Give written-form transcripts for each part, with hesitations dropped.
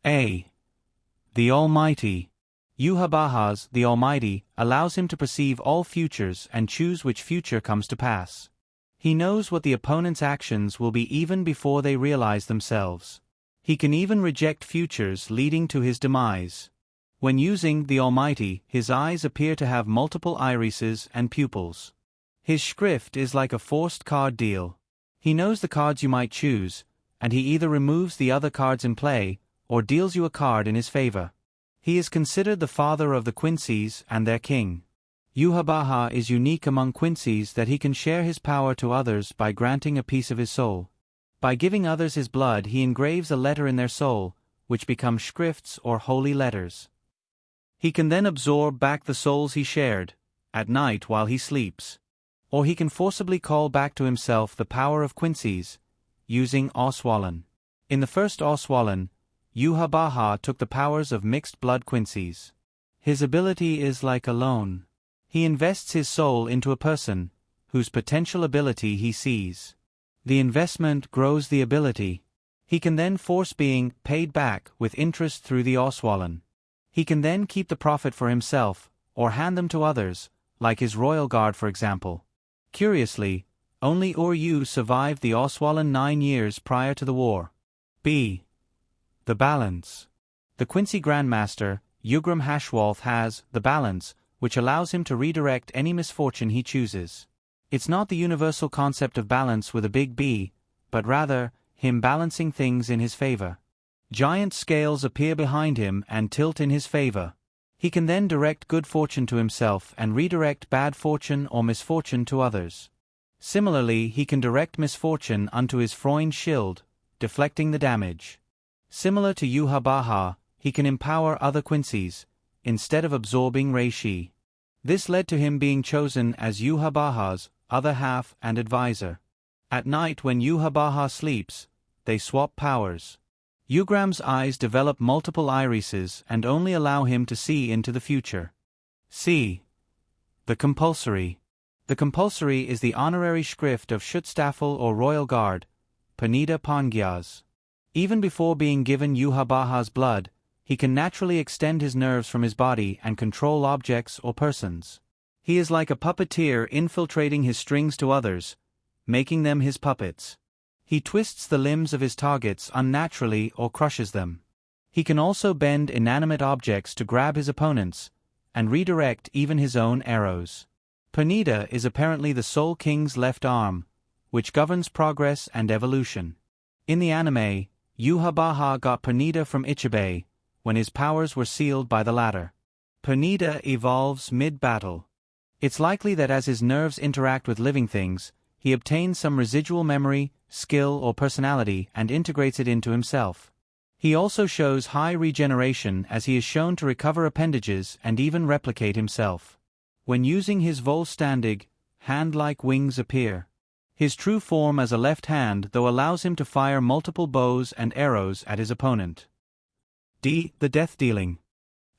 A. The Almighty. YuhaBaha's The Almighty allows him to perceive all futures and choose which future comes to pass. He knows what the opponent's actions will be even before they realize themselves. He can even reject futures leading to his demise. When using the Almighty, his eyes appear to have multiple irises and pupils. His schrift is like a forced card deal. He knows the cards you might choose, and he either removes the other cards in play, or deals you a card in his favor. He is considered the father of the Quincies and their king. YuhaBaha is unique among Quincies that he can share his power to others by granting a piece of his soul. By giving others his blood, he engraves a letter in their soul, which become schrifts or holy letters. He can then absorb back the souls he shared, at night while he sleeps. Or he can forcibly call back to himself the power of Quincies, using Oswallen. In the first Oswallen, YuhaBaha took the powers of mixed-blood Quincies. His ability is like a loan. He invests his soul into a person, whose potential ability he sees. The investment grows the ability. He can then force being paid back with interest through the Oswallen. He can then keep the profit for himself, or hand them to others, like his royal guard for example. Curiously, only Uryu survived the Oswallen 9 years prior to the war. B. The Balance. The Quincy Grandmaster, Jugram Haschwalth has the balance, which allows him to redirect any misfortune he chooses. It's not the universal concept of balance with a big B, but rather, him balancing things in his favor. Giant scales appear behind him and tilt in his favor. He can then direct good fortune to himself and redirect bad fortune or misfortune to others. Similarly, he can direct misfortune unto his Freund shield, deflecting the damage. Similar to YuhaBaha, he can empower other Quincies, instead of absorbing Reishi. This led to him being chosen as YuhaBaha's other half and advisor. At night when YuhaBaha sleeps, they swap powers. Jugram's eyes develop multiple irises and only allow him to see into the future. C. The Compulsory. The Compulsory is the honorary schrift of Schutzstaffel or Royal Guard, Pernida Parnkgjas. Even before being given YuhaBaha's blood, he can naturally extend his nerves from his body and control objects or persons. He is like a puppeteer infiltrating his strings to others, making them his puppets. He twists the limbs of his targets unnaturally or crushes them. He can also bend inanimate objects to grab his opponents, and redirect even his own arrows. Pernida is apparently the Soul King's left arm, which governs progress and evolution. In the anime, YuhaBaha got Pernida from Ichibei, when his powers were sealed by the latter. Pernida evolves mid-battle. It's likely that as his nerves interact with living things, he obtains some residual memory, skill or personality and integrates it into himself. He also shows high regeneration as he is shown to recover appendages and even replicate himself. When using his Vollständig, hand-like wings appear. His true form as a left hand though allows him to fire multiple bows and arrows at his opponent. D. The Death-Dealing.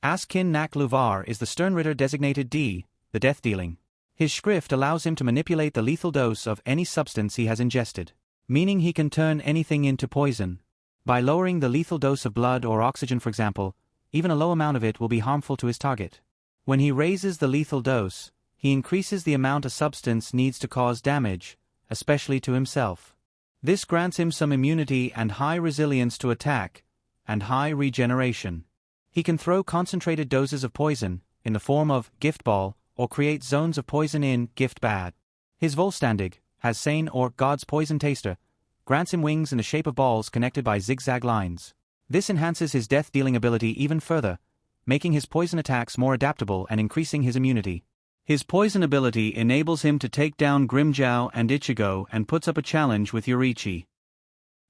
Askin Nakk Vaar is the Sternritter designated D, the Death-Dealing. His schrift allows him to manipulate the lethal dose of any substance he has ingested, meaning he can turn anything into poison. By lowering the lethal dose of blood or oxygen for example, even a low amount of it will be harmful to his target. When he raises the lethal dose, he increases the amount a substance needs to cause damage, especially to himself. This grants him some immunity and high resilience to attack, and high regeneration. He can throw concentrated doses of poison, in the form of gift ball, or create zones of poison in gift bad. His Vollständig, has Sane or God's Poison Taster, grants him wings in the shape of balls connected by zigzag lines. This enhances his death-dealing ability even further, making his poison attacks more adaptable and increasing his immunity. His poison ability enables him to take down Grimmjow and Ichigo and puts up a challenge with Yorichi.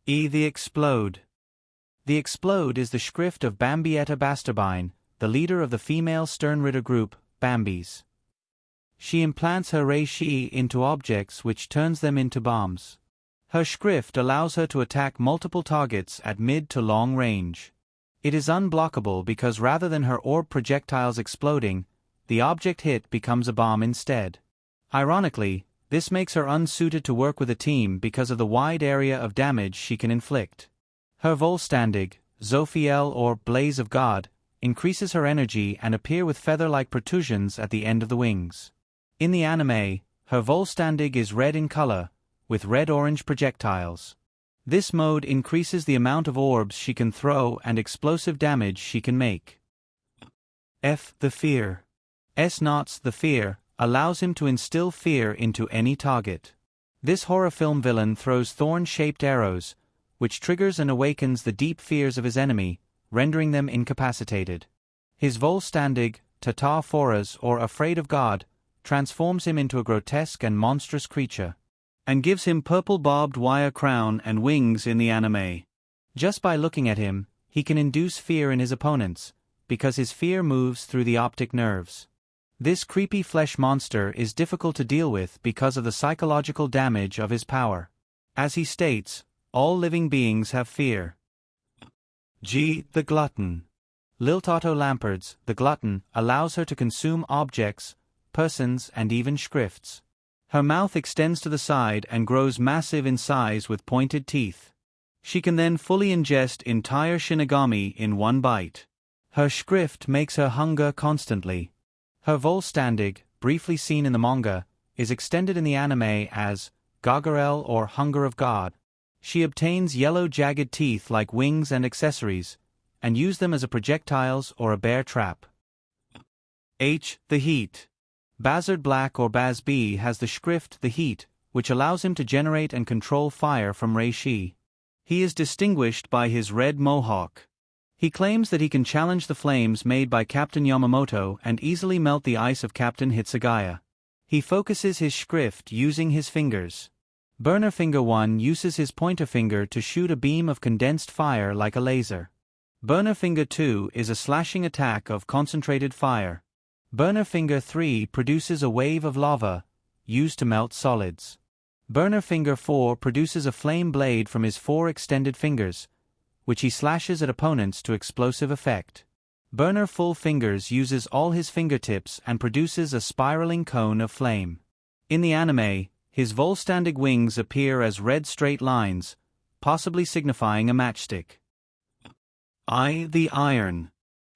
E. The Explode. The Explode is the schrift of Bambietta Basterbine, the leader of the female Sternritter group, Bambis. She implants her Reishi into objects which turns them into bombs. Her schrift allows her to attack multiple targets at mid to long range. It is unblockable because rather than her orb projectiles exploding, the object hit becomes a bomb instead. Ironically, this makes her unsuited to work with a team because of the wide area of damage she can inflict. Her Vollständig, Zophiel or Blaze of God, increases her energy and appear with feather-like protrusions at the end of the wings. In the anime, her Volstandig is red in color, with red-orange projectiles. This mode increases the amount of orbs she can throw and explosive damage she can make. F. The Fear. S-Knots the Fear allows him to instill fear into any target. This horror film villain throws thorn-shaped arrows, which triggers and awakens the deep fears of his enemy, rendering them incapacitated. His Volstandig, Tatar Foras or Afraid of God, transforms him into a grotesque and monstrous creature, and gives him purple barbed wire crown and wings in the anime. Just by looking at him, he can induce fear in his opponents, because his fear moves through the optic nerves. This creepy flesh monster is difficult to deal with because of the psychological damage of his power. As he states, all living beings have fear. G. The Glutton. Liltotto Lamperd's The Glutton allows her to consume objects, persons and even schrifts. Her mouth extends to the side and grows massive in size with pointed teeth. She can then fully ingest entire Shinigami in one bite. Her schrift makes her hunger constantly. Her Volstandig, briefly seen in the manga, is extended in the anime as Gargarel or Hunger of God. She obtains yellow jagged teeth like wings and accessories, and use them as a projectiles or a bear trap. H. The Heat. Bazard Black or Bazz-B has the schrift The Heat, which allows him to generate and control fire from Reishi. He is distinguished by his red mohawk. He claims that he can challenge the flames made by Captain Yamamoto and easily melt the ice of Captain Hitsugaya. He focuses his schrift using his fingers. Burner Finger 1 uses his pointer finger to shoot a beam of condensed fire like a laser. Burner Finger 2 is a slashing attack of concentrated fire. Burner Finger 3 produces a wave of lava, used to melt solids. Burner Finger 4 produces a flame blade from his 4 extended fingers, which he slashes at opponents to explosive effect. Burner Full Fingers uses all his fingertips and produces a spiraling cone of flame. In the anime, his Volstandig wings appear as red straight lines, possibly signifying a matchstick. I. The Iron.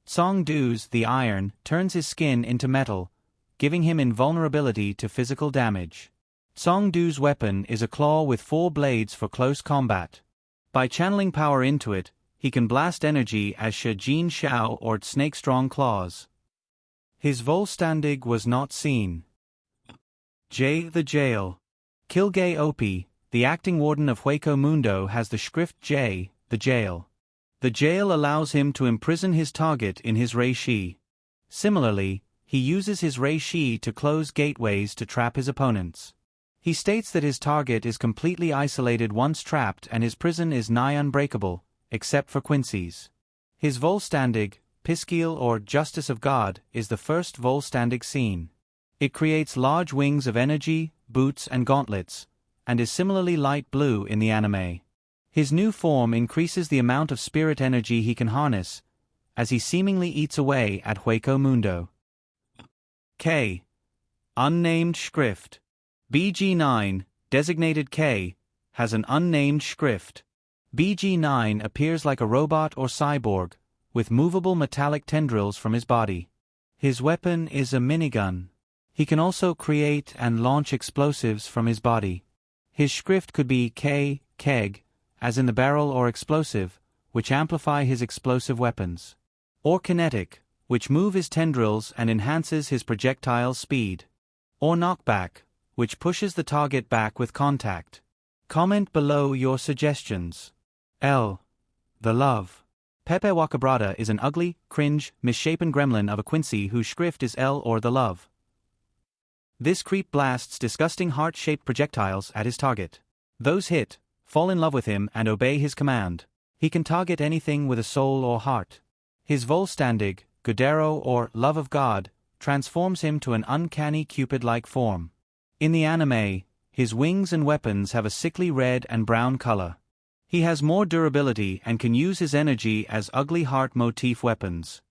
Tsong-Du's The Iron turns his skin into metal, giving him invulnerability to physical damage. Tsong-Du's weapon is a claw with 4 blades for close combat. By channeling power into it, he can blast energy as Shijin Shao or snake-strong claws. His Volstandig was not seen. J. The Jail. Quilge Opie, the acting warden of Hueco Mundo, has the schrift J, the Jail. The jail allows him to imprison his target in his Reishi. Similarly, he uses his Reishi to close gateways to trap his opponents. He states that his target is completely isolated once trapped and his prison is nigh unbreakable, except for Quincy's. His Volstandig, Piskeal or Justice of God, is the first Volstandig seen. It creates large wings of energy, boots and gauntlets, and is similarly light blue in the anime. His new form increases the amount of spirit energy he can harness, as he seemingly eats away at Hueco Mundo. K. Unnamed Schrift. BG9, designated K, has an unnamed schrift. BG9 appears like a robot or cyborg, with movable metallic tendrils from his body. His weapon is a minigun. He can also create and launch explosives from his body. His schrift could be K, keg, as in the barrel or explosive, which amplify his explosive weapons. Or kinetic, which move his tendrils and enhances his projectile speed. Or knockback, which pushes the target back with contact. Comment below your suggestions. L. The Love. PePe Waccabrada is an ugly, cringe, misshapen gremlin of a Quincy whose schrift is L or the Love. This creep blasts disgusting heart-shaped projectiles at his target. Those hit fall in love with him and obey his command. He can target anything with a soul or heart. His Volstandig, Gudero or Love of God, transforms him to an uncanny Cupid-like form. In the anime, his wings and weapons have a sickly red and brown color. He has more durability and can use his energy as ugly heart motif weapons.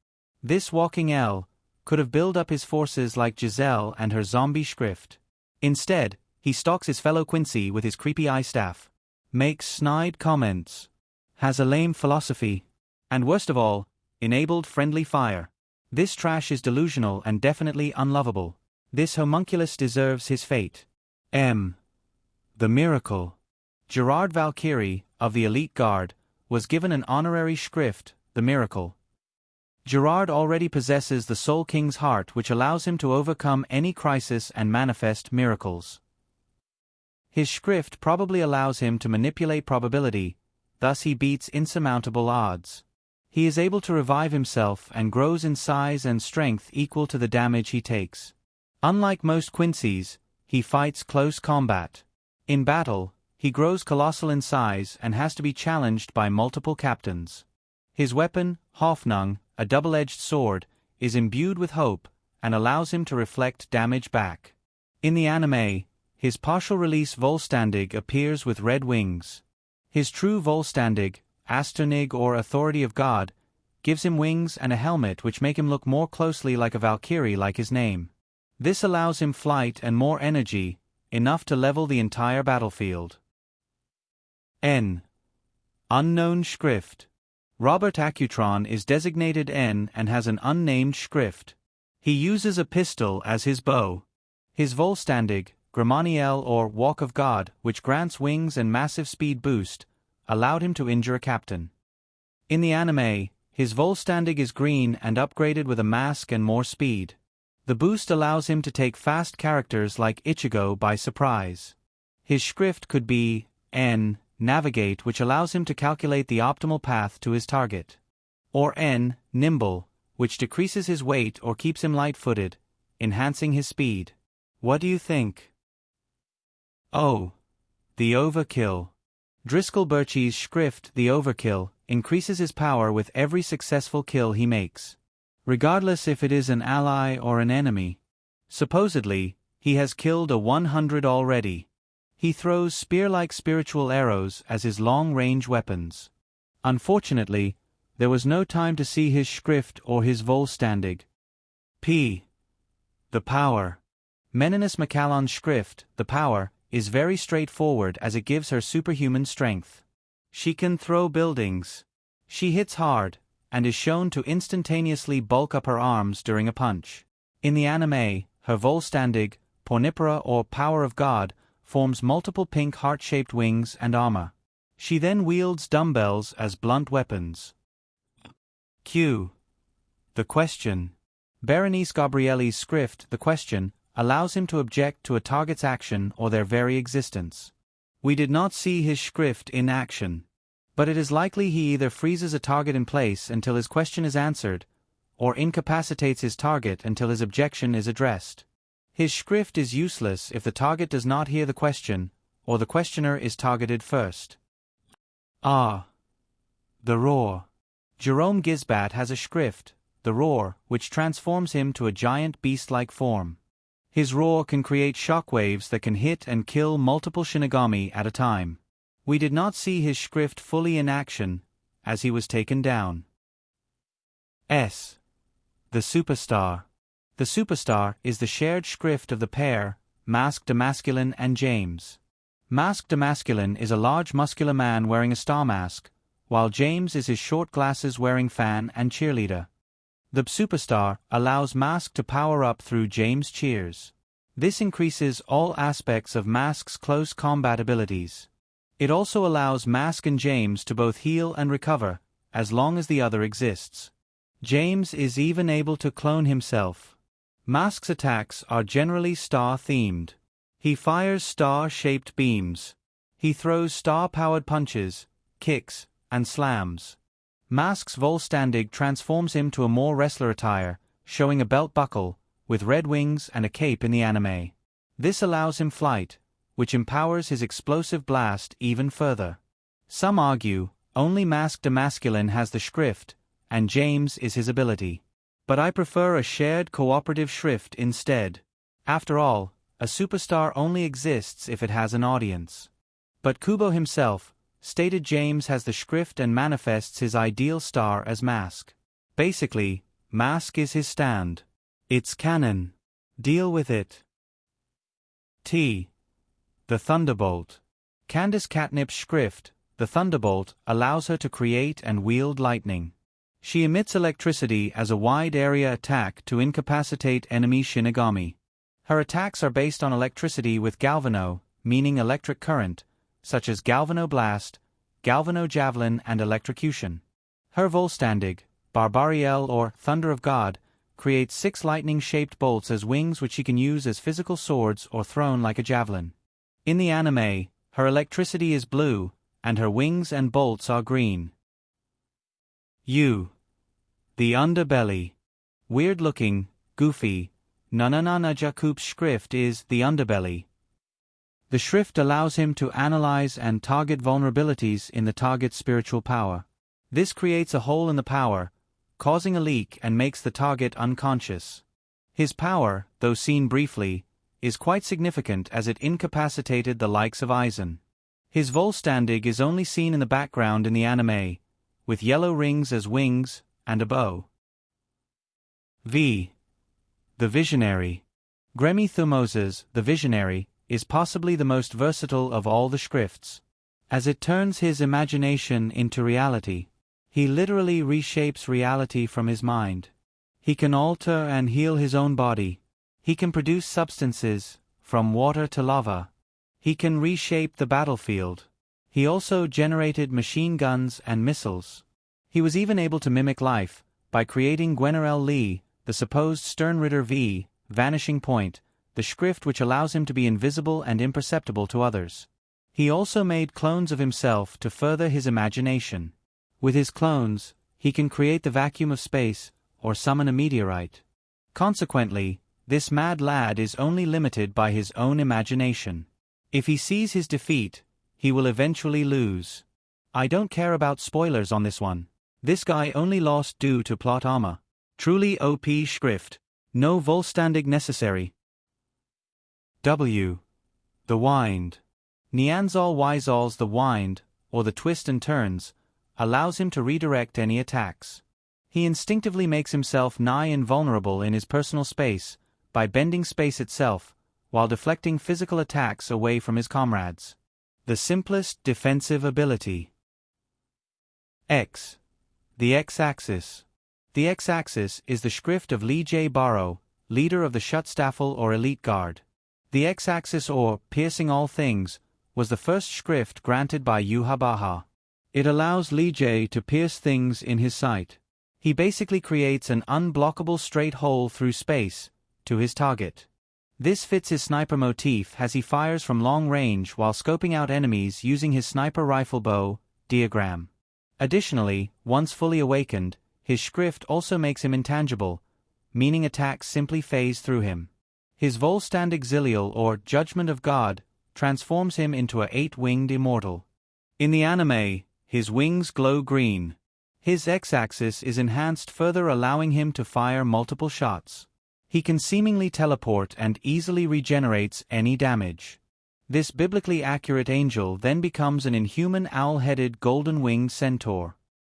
This walking L could have built up his forces like Giselle and her zombie schrift. Instead, he stalks his fellow Quincy with his creepy eye staff. Makes snide comments. Has a lame philosophy. And worst of all, enabled friendly fire. This trash is delusional and definitely unlovable. This homunculus deserves his fate. The miracle. Gerard Valkyrie, of the elite guard, was given an honorary schrift, the miracle. Gerard already possesses the Soul King's heart, which allows him to overcome any crisis and manifest miracles. His schrift probably allows him to manipulate probability, thus he beats insurmountable odds. He is able to revive himself and grows in size and strength equal to the damage he takes. Unlike most Quincy's, he fights close combat. In battle, he grows colossal in size and has to be challenged by multiple captains. His weapon, Hoffnung, a double-edged sword, is imbued with hope and allows him to reflect damage back. In the anime, his partial-release Volstandig appears with red wings. His true Volstandig, Asternig or Authority of God, gives him wings and a helmet which make him look more closely like a Valkyrie like his name. This allows him flight and more energy, enough to level the entire battlefield. N. Unknown Schrift. Robert Accutrone is designated N and has an unnamed schrift. He uses a pistol as his bow. His Volstandig, Gramaniel or Walk of God, which grants wings and massive speed boost, allowed him to injure a captain. In the anime, his Volstandig is green and upgraded with a mask and more speed. The boost allows him to take fast characters like Ichigo by surprise. His schrift could be N. Navigate, which allows him to calculate the optimal path to his target. Or N. Nimble, which decreases his weight or keeps him light-footed, enhancing his speed. What do you think? O. The Overkill. Driscoll Berci's schrift, the Overkill, increases his power with every successful kill he makes, regardless if it is an ally or an enemy. Supposedly, he has killed a 100 already. He throws spear-like spiritual arrows as his long-range weapons. Unfortunately, there was no time to see his schrift or his Volstandig. P. The Power. Meninas McAllon's schrift, the Power, is very straightforward as it gives her superhuman strength. She can throw buildings. She hits hard, and is shown to instantaneously bulk up her arms during a punch. In the anime, her Volstandig, Pornipera or Power of God, forms multiple pink heart-shaped wings and armor. She then wields dumbbells as blunt weapons. Q. The Question. Berenice Gabrielli's schrift, the Question, allows him to object to a target's action or their very existence. We did not see his schrift in action, but it is likely he either freezes a target in place until his question is answered, or incapacitates his target until his objection is addressed. His schrift is useless if the target does not hear the question, or the questioner is targeted first. R. The Roar. Jerome Gisbat has a schrift, the Roar, which transforms him to a giant beast-like form. His roar can create shockwaves that can hit and kill multiple Shinigami at a time. We did not see his schrift fully in action, as he was taken down. S. The Superstar. The Superstar is the shared schrift of the pair, Masked Masculine and James. Masked Masculine is a large muscular man wearing a star mask, while James is his short glasses wearing fan and cheerleader. The Superstar allows Mask to power up through James' cheers. This increases all aspects of Mask's close combat abilities. It also allows Mask and James to both heal and recover, as long as the other exists. James is even able to clone himself. Mask's attacks are generally star-themed. He fires star-shaped beams. He throws star-powered punches, kicks, and slams. Mask's Volstandig transforms him to a more wrestler attire, showing a belt buckle, with red wings and a cape in the anime. This allows him flight, which empowers his explosive blast even further. Some argue, only Masked Masculine has the schrift, and James is his ability. But I prefer a shared cooperative schrift instead. After all, a superstar only exists if it has an audience. But Kubo himself stated James has the schrift and manifests his ideal star as Mask. Basically, Mask is his stand. It's canon. Deal with it. T. The Thunderbolt. Candace Catnip's schrift, the Thunderbolt, allows her to create and wield lightning. She emits electricity as a wide-area attack to incapacitate enemy Shinigami. Her attacks are based on electricity with Galvano, meaning electric current, such as Galvano Blast, Galvano Javelin and Electrocution. Her Volstandig, Barbariel or Thunder of God, creates 6 lightning-shaped bolts as wings which she can use as physical swords or thrown like a javelin. In the anime, her electricity is blue, and her wings and bolts are green. The underbelly. Weird-looking, goofy, Jakub's Schrift is the underbelly. The Schrift allows him to analyze and target vulnerabilities in the target's spiritual power. This creates a hole in the power, causing a leak and makes the target unconscious. His power, though seen briefly, is quite significant as it incapacitated the likes of Aizen. His Volstandig is only seen in the background in the anime, with yellow rings as wings and a bow. The Visionary. Gremi Thumoses, the Visionary, is possibly the most versatile of all the Schrifts. As it turns his imagination into reality, he literally reshapes reality from his mind. He can alter and heal his own body. He can produce substances, from water to lava. He can reshape the battlefield. He also generated machine guns and missiles. He was even able to mimic life, by creating Gwenerel Lee, the supposed Sternritter V, Vanishing Point, the Schrift which allows him to be invisible and imperceptible to others. He also made clones of himself to further his imagination. With his clones, he can create the vacuum of space, or summon a meteorite. Consequently, this mad lad is only limited by his own imagination. If he sees his defeat, he will eventually lose. I don't care about spoilers on this one. This guy only lost due to plot armor. Truly OP Schrift. No Volstandig necessary. The Wind. Nianzal Wyzal's The Wind, or the Twist and Turns, allows him to redirect any attacks. He instinctively makes himself nigh invulnerable in his personal space, by bending space itself, while deflecting physical attacks away from his comrades. The simplest defensive ability. The X-Axis. The X-Axis is the Schrift of Li J Barrow, leader of the Schutzstaffel or Elite Guard. The X-Axis or Piercing All Things was the first Schrift granted by YuhaBaha. It allows Li J to pierce things in his sight. He basically creates an unblockable straight hole through space, to his target. This fits his sniper motif as he fires from long range while scoping out enemies using his sniper rifle bow, diagram. Additionally, once fully awakened, his Schrift also makes him intangible, meaning attacks simply phase through him. His Volstandig Zilial or Judgment of God transforms him into a 8-winged immortal. In the anime, his wings glow green. His X-axis is enhanced further, allowing him to fire multiple shots. He can seemingly teleport and easily regenerates any damage. This biblically accurate angel then becomes an inhuman owl-headed golden-winged centaur,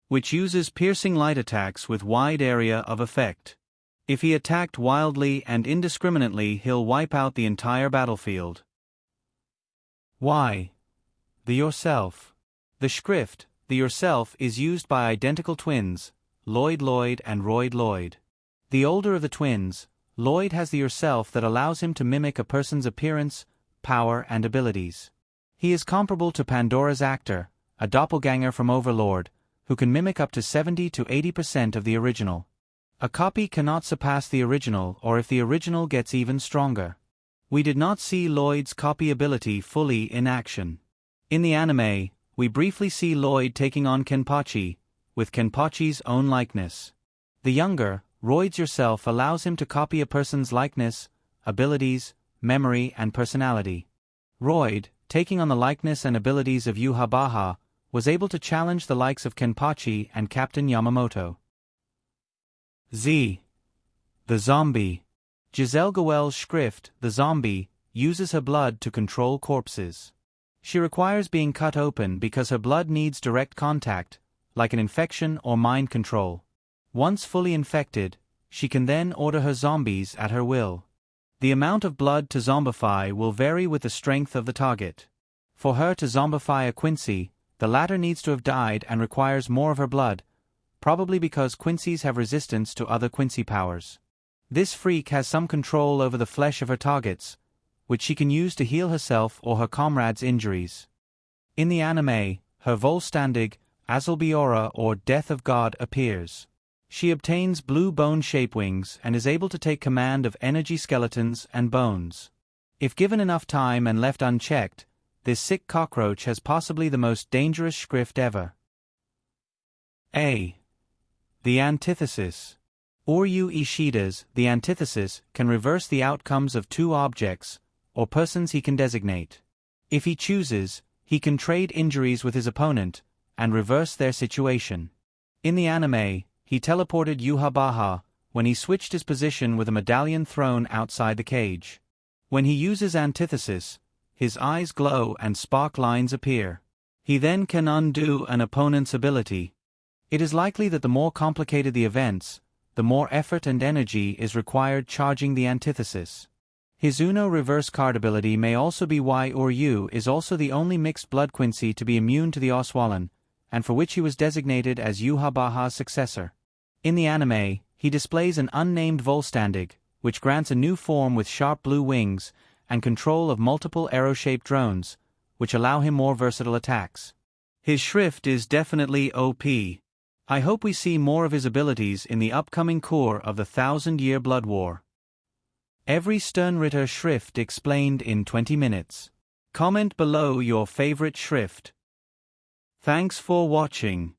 which uses piercing light attacks with wide area of effect. If he attacked wildly and indiscriminately, he'll wipe out the entire battlefield. The Yourself. The Schrift, the Yourself, is used by identical twins, Lloyd and Royd. The older of the twins, Lloyd has the Yourself that allows him to mimic a person's appearance, power and abilities. He is comparable to Pandora's actor, a doppelganger from Overlord, who can mimic up to 70 to 80% of the original. A copy cannot surpass the original, or if the original gets even stronger. We did not see Lloyd's copy ability fully in action. In the anime, we briefly see Lloyd taking on Kenpachi, with Kenpachi's own likeness. The younger, Royd's Yourself allows him to copy a person's likeness, abilities, memory and personality. Royd, taking on the likeness and abilities of YuhaBaha, was able to challenge the likes of Kenpachi and Captain Yamamoto. The Zombie. Giselle Gowell's Schrift, the Zombie, uses her blood to control corpses. She requires being cut open because her blood needs direct contact, like an infection or mind control. Once fully infected, she can then order her zombies at her will. The amount of blood to zombify will vary with the strength of the target. For her to zombify a Quincy, the latter needs to have died and requires more of her blood, probably because Quincy's have resistance to other Quincy powers. This freak has some control over the flesh of her targets, which she can use to heal herself or her comrades' injuries. In the anime, her Volstandig, Azalbiora or Death of God appears. She obtains blue bone shape wings and is able to take command of energy skeletons and bones. If given enough time and left unchecked, this sick cockroach has possibly the most dangerous schrift ever. A. The antithesis. Oryu Ishida's The Antithesis can reverse the outcomes of two objects, or persons he can designate. If he chooses, he can trade injuries with his opponent, and reverse their situation. In the anime, he teleported YuhaBaha when he switched his position with a medallion thrown outside the cage. When he uses Antithesis, his eyes glow and spark lines appear. He then can undo an opponent's ability. It is likely that the more complicated the events, the more effort and energy is required charging the Antithesis. His Uno reverse card ability may also be why Oryu is also the only mixed blood Quincy to be immune to the Oswalon, and for which he was designated as YuhaBaha's successor. In the anime, he displays an unnamed Volstandig, which grants a new form with sharp blue wings, and control of multiple arrow-shaped drones, which allow him more versatile attacks. His schrift is definitely OP. I hope we see more of his abilities in the upcoming core of the 1000-Year Blood War. Every Sternritter schrift explained in 20 minutes. Comment below your favorite schrift. Thanks for watching.